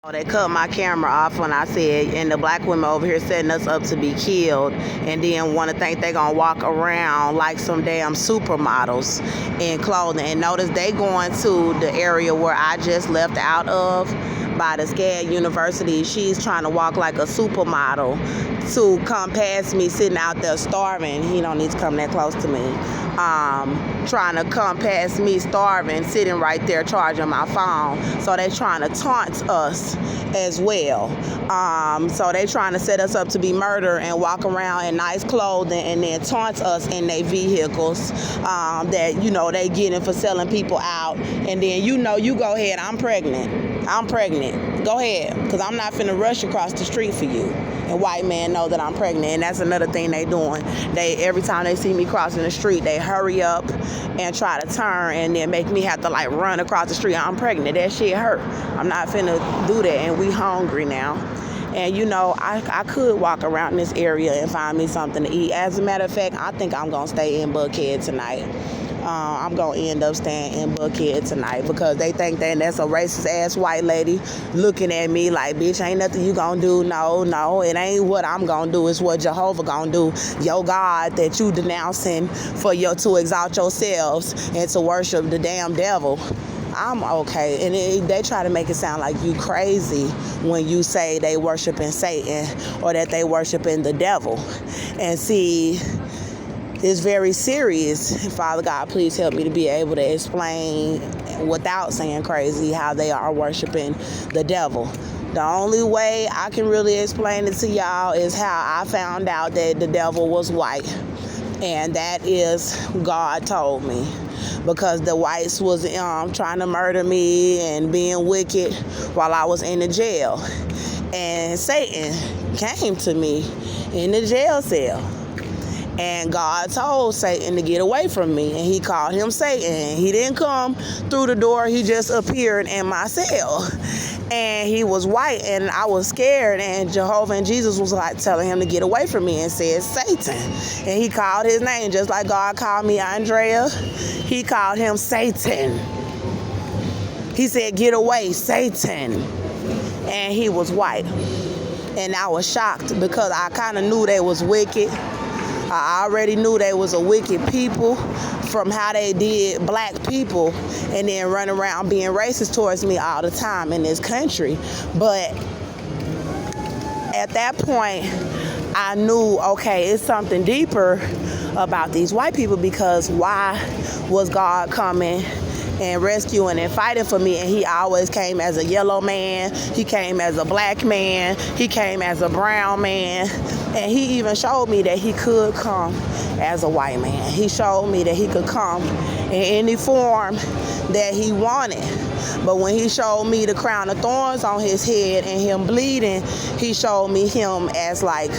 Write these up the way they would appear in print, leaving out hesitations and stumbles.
Oh, they cut my camera off when I said, and the black women over here setting us up to be killed, and then want to think they gonna walk around like some damn supermodels in clothing. And notice they going to the area where I just left out of by the SCAD University. She's trying to walk like a supermodel to come past me sitting out there starving. He don't need to come that close to me. Trying to come past me starving, sitting right there charging my phone. So they trying to taunt us as well. So they trying to set us up to be murdered and walk around in nice clothing and then taunt us in their vehicles that, they getting for selling people out. And then, you go ahead, I'm pregnant. Go ahead, because I'm not finna rush across the street for you. And white men know that I'm pregnant, and that's another thing they doing. Every time they see me crossing the street, they hurry up and try to turn and then make me have to run across the street. I'm pregnant. That shit hurt. I'm not finna do that, and we hungry now. And I could walk around this area and find me something to eat. As a matter of fact, I think I'm gonna stay in Buckhead tonight. I'm gonna end up staying in Buckhead tonight because they think that's a racist ass white lady looking at me like, bitch, ain't nothing you gonna do. No, it ain't what I'm gonna do. It's what Jehovah gonna do. Your God that you denouncing to exalt yourselves and to worship the damn devil. I'm okay. And they try to make it sound like you crazy when you say they worshiping Satan or that they worshiping the devil. And see, it's very serious. Father God, please help me to be able to explain without saying crazy how they are worshiping the devil. The only way I can really explain it to y'all is how I found out that the devil was white. And that is God told me. Because the whites was trying to murder me and being wicked while I was in the jail. And Satan came to me in the jail cell. And God told Satan to get away from me. And he called him Satan. He didn't come through the door. He just appeared in my cell. And he was white. And I was scared. And Jehovah and Jesus was telling him to get away from me and said Satan. And he called his name just like God called me Andrea. He called him Satan. He said, get away, Satan. And he was white. And I was shocked because I kind of knew they was wicked. I already knew they was a wicked people from how they did black people and then run around being racist towards me all the time in this country. But at that point, I knew, okay, it's something deeper about these white people because why was God coming and rescuing and fighting for me? And he always came as a yellow man. He came as a black man. He came as a brown man. And he even showed me that he could come as a white man. He showed me that he could come in any form that he wanted. But when he showed me the crown of thorns on his head and him bleeding, he showed me him as like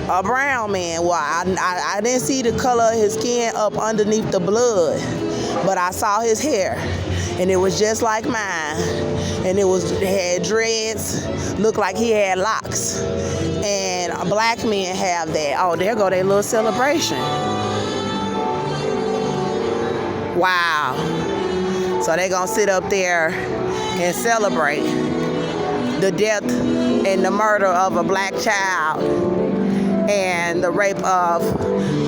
a brown man. Well, I didn't see the color of his skin up underneath the blood, but I saw his hair, and it was just like mine. And it had dreads, looked like he had locks. And black men have that. Oh, there go their little celebration. Wow. So they gonna sit up there and celebrate the death and the murder of a black child and the rape of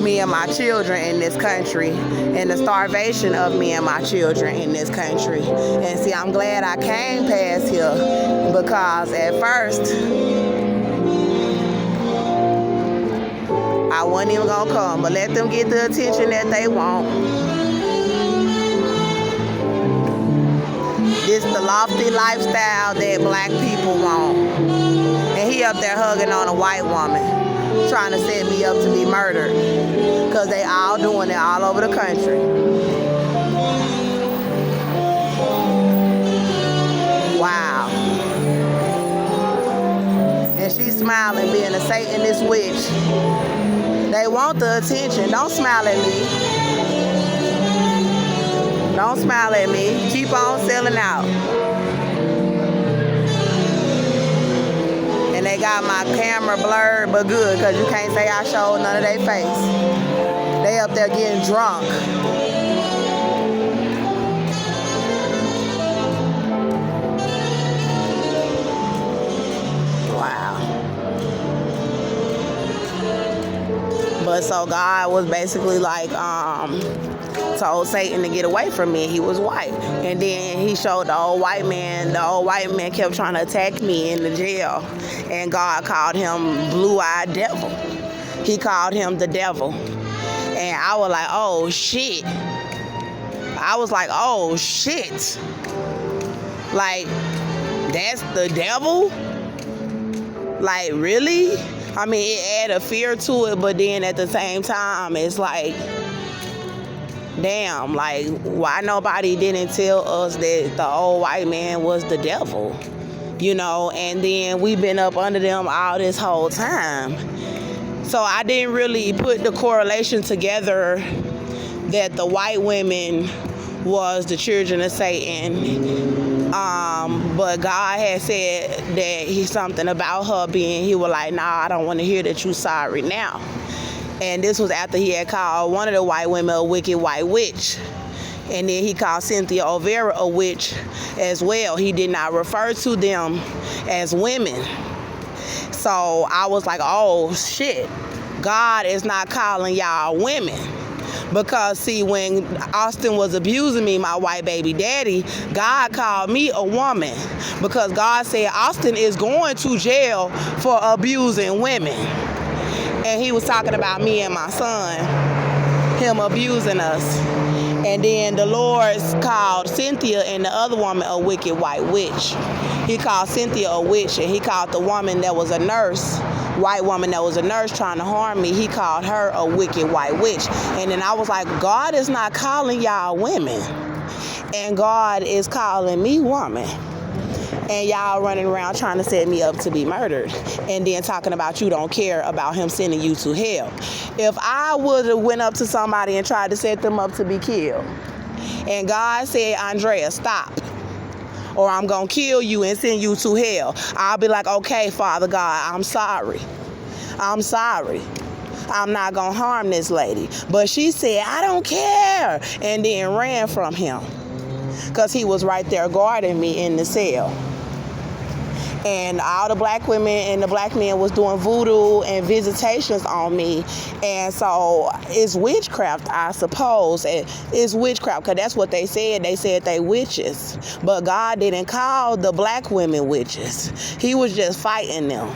me and my children in this country and the starvation of me and my children in this country. And see, I'm glad I came past here because at first I wasn't even gonna come, but let them get the attention that they want. This the lofty lifestyle that black people want. And he up there hugging on a white woman, trying to set me up to be murdered because they all doing it all over the country. Wow. And she's smiling, being a Satanist witch. They want the attention. Don't smile at me. Don't smile at me. Keep on selling out. And they got my camera blurred, but good, because you can't say I showed none of their face. They up there getting drunk. But so God was basically like, told Satan to get away from me. He was white. And then he showed the old white man. The old white man kept trying to attack me in the jail. And God called him blue-eyed devil. He called him the devil. And I was like, oh, shit. I was like, oh, shit. Like, that's the devil? Like, really? I mean, it added fear to it, but then at the same time, it's like, damn, like, why nobody didn't tell us that the old white man was the devil? You know, and then we've been up under them all this whole time. So I didn't really put the correlation together that the white women was the children of Satan. But God had said that he's something about her being, he was like, nah, I don't want to hear that you sorry now. And this was after he had called one of the white women a wicked white witch. And then he called Cynthia Olvera a witch as well. He did not refer to them as women. So I was like, oh, shit. God is not calling y'all women. Because, see, when Austin was abusing me, my white baby daddy, God called me a woman. Because God said Austin is going to jail for abusing women. And he was talking about me and my son, him abusing us. And then the Lord called Cynthia and the other woman a wicked white witch. He called Cynthia a witch, and he called the woman that was a nurse, white woman that was a nurse trying to harm me, he called her a wicked white witch. And then I was like, God is not calling y'all women. And God is calling me woman. And y'all running around trying to set me up to be murdered. And then talking about you don't care about him sending you to hell. If I would have went up to somebody and tried to set them up to be killed, and God said, Andrea, stop, or I'm going to kill you and send you to hell, I'll be like, okay, Father God, I'm sorry. I'm sorry. I'm not going to harm this lady. But she said, I don't care, and then ran from him because he was right there guarding me in the cell. And all the black women and the black men was doing voodoo and visitations on me. And so it's witchcraft, I suppose. It's witchcraft because that's what they said. They said they witches. But God didn't call the black women witches. He was just fighting them.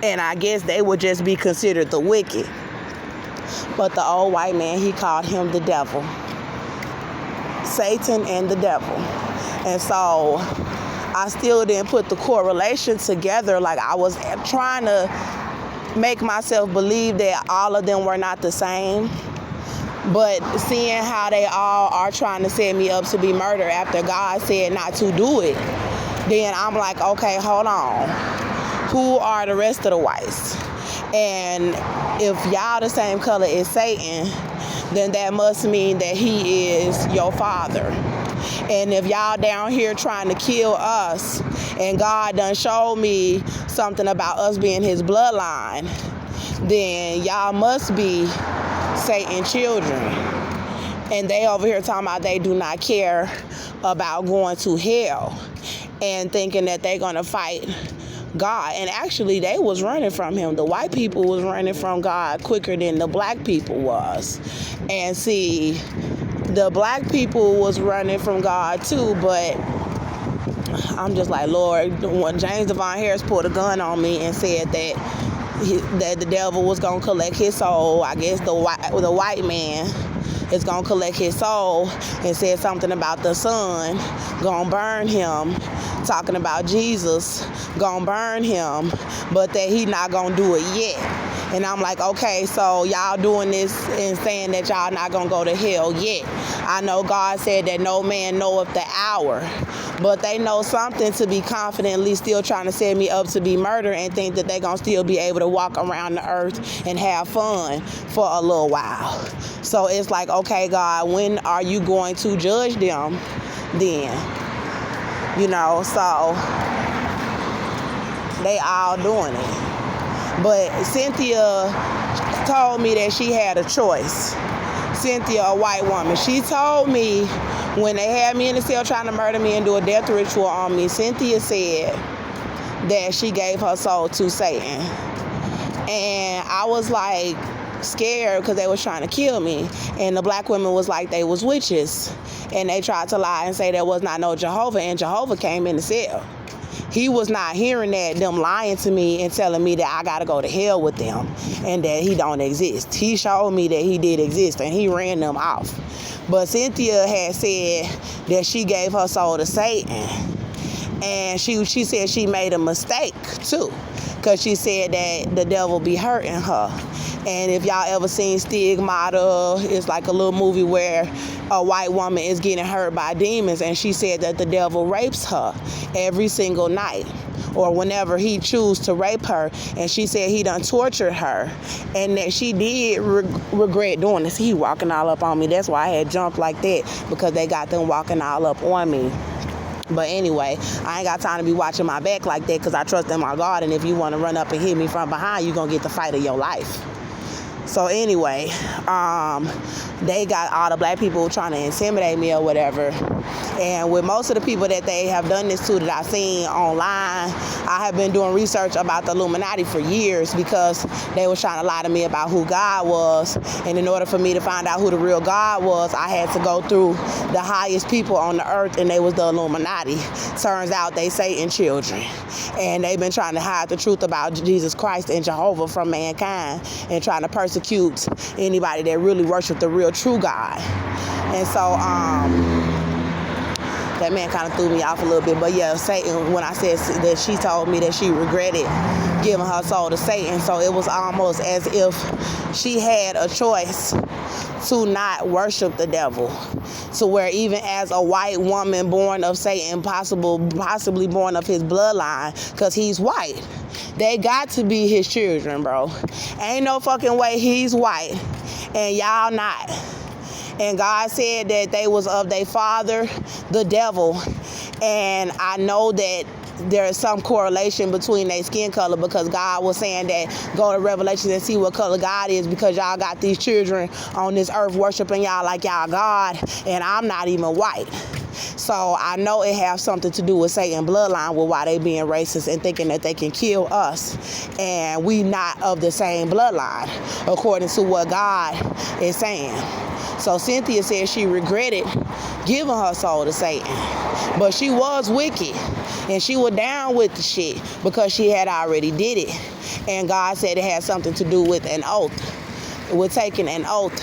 And I guess they would just be considered the wicked. But the old white man, he called him the devil. Satan and the devil. And so I still didn't put the correlation together. Like, I was trying to make myself believe that all of them were not the same. But seeing how they all are trying to set me up to be murdered after God said not to do it, then I'm like, okay, hold on. Who are the rest of the whites? And if y'all the same color as Satan, then that must mean that he is your father. And if y'all down here trying to kill us, and God done showed me something about us being his bloodline, then y'all must be Satan's children. And they over here talking about they do not care about going to hell and thinking that they're going to fight God. And actually, they was running from him. The white people was running from God quicker than the black people was. And see, the black people was running from God too, but I'm just like, Lord, when James Devon Harris pulled a gun on me and said that the devil was going to collect his soul, I guess the white man is going to collect his soul, and said something about the sun going to burn him, talking about Jesus going to burn him, but that he not going to do it yet. And I'm like, okay, so y'all doing this and saying that y'all not going to go to hell yet. I know God said that no man knoweth the hour, but they know something to be confidently still trying to set me up to be murdered and think that they're going to still be able to walk around the earth and have fun for a little while. So it's like, okay, God, when are you going to judge them then? You know, so they all doing it. But Cynthia told me that she had a choice. Cynthia, a white woman, she told me when they had me in the cell trying to murder me and do a death ritual on me, Cynthia said that she gave her soul to Satan. And I was like, scared because they was trying to kill me. And the black women was like they was witches. And they tried to lie and say there was not no Jehovah, and Jehovah came in the cell. He was not hearing that, them lying to me and telling me that I gotta go to hell with them and that he don't exist. He showed me that he did exist, and he ran them off. But Cynthia had said that she gave her soul to Satan. And she said she made a mistake too, because she said that the devil be hurting her. And if y'all ever seen Stigmata, it's like a little movie where a white woman is getting hurt by demons, and she said that the devil rapes her every single night or whenever he choose to rape her. And she said he done tortured her, and that she did regret doing this. He walking all up on me. That's why I had jumped like that, because they got them walking all up on me. But anyway, I ain't got time to be watching my back like that, because I trust in my God, and if you want to run up and hit me from behind, you're going to get the fight of your life. So anyway, they got all the black people trying to intimidate me or whatever. And with most of the people that they have done this to that I've seen online, I have been doing research about the Illuminati for years, because they were trying to lie to me about who God was. And in order for me to find out who the real God was, I had to go through the highest people on the earth, and they was the Illuminati. Turns out they Satan children. And they've been trying to hide the truth about Jesus Christ and Jehovah from mankind, and trying to persecute anybody that really worship the real true God. And so that man kind of threw me off a little bit. But yeah, Satan, when I said that she told me that she regretted giving her soul to Satan, so it was almost as if she had a choice to not worship the devil, to where even as a white woman born of Satan, possibly born of his bloodline, because he's white, they got to be his children, bro. Ain't no fucking way he's white and y'all not. And God said that they was of their father, the devil. And I know that there is some correlation between their skin color, because God was saying that go to Revelation and see what color God is, because y'all got these children on this earth worshiping y'all like y'all God, and I'm not even white. So I know it has something to do with Satan bloodline, with why they being racist and thinking that they can kill us, and we not of the same bloodline, according to what God is saying. So Cynthia said she regretted giving her soul to Satan, but she was wicked, and she was down with the shit because she had already did it. And God said it had something to do with an oath, with taking an oath.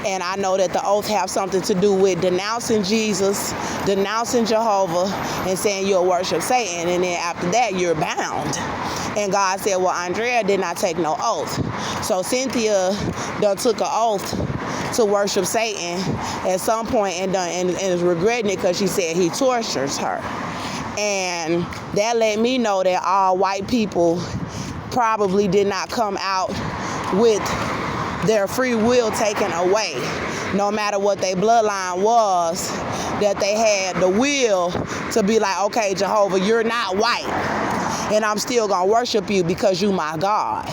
And I know that the oath have something to do with denouncing Jesus, denouncing Jehovah, and saying you'll worship Satan. And then after that, you're bound. And God said, well, Andrea did not take no oath. So Cynthia done took an oath to worship Satan at some point, and is regretting it, because she said he tortures her. And that let me know that all white people probably did not come out with their free will taken away, no matter what their bloodline was, that they had the will to be like, okay, Jehovah, you're not white, and I'm still gonna worship you because you my God.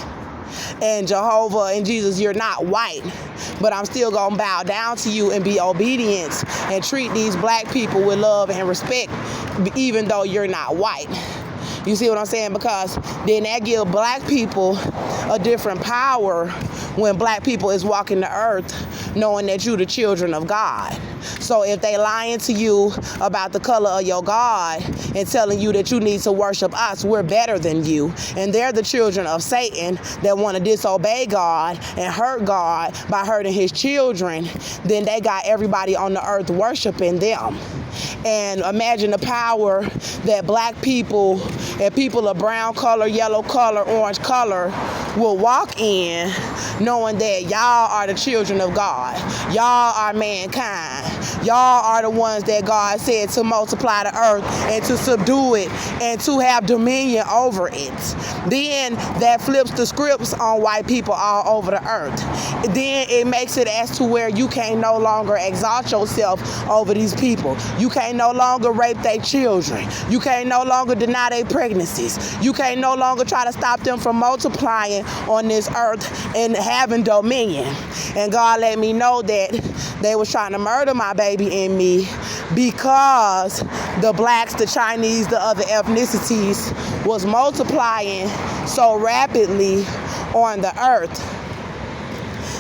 And Jehovah and Jesus, you're not white, but I'm still gonna bow down to you and be obedient and treat these black people with love and respect, even though you're not white. You see what I'm saying? Because then that gives black people a different power when black people is walking the earth knowing that you the children of God. So if they lying to you about the color of your God and telling you that you need to worship us, we're better than you, and they're the children of Satan that want to disobey God and hurt God by hurting his children, then they got everybody on the earth worshiping them. And imagine the power that black people and people of brown color, yellow color, orange color will walk in, knowing that y'all are the children of God. Y'all are mankind. Y'all are the ones that God said to multiply the earth and to subdue it and to have dominion over it. Then that flips the scripts on white people all over the earth. Then it makes it as to where you can't no longer exalt yourself over these people. You can't no longer rape their children. You can't no longer deny their pregnancies. You can't no longer try to stop them from multiplying on this earth and having dominion. And God let me know that they was trying to murder my baby and me because the blacks, the Chinese, the other ethnicities was multiplying so rapidly on the earth.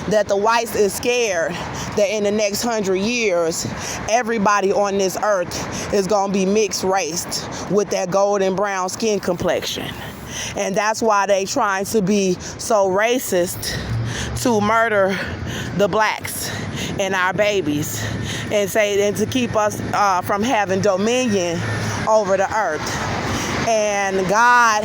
that the whites is scared that in the next 100 years, everybody on this earth is going to be mixed raced with that golden brown skin complexion. And that's why they trying to be so racist to murder the blacks and our babies and to keep us from having dominion over the earth. And God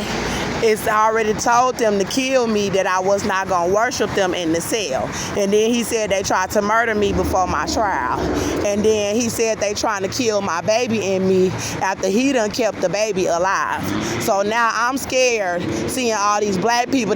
is already told them to kill me, that I was not going to worship them in the cell. And then he said they tried to murder me before my trial. And then he said they trying to kill my baby in me after he done kept the baby alive. So now I'm scared seeing all these black people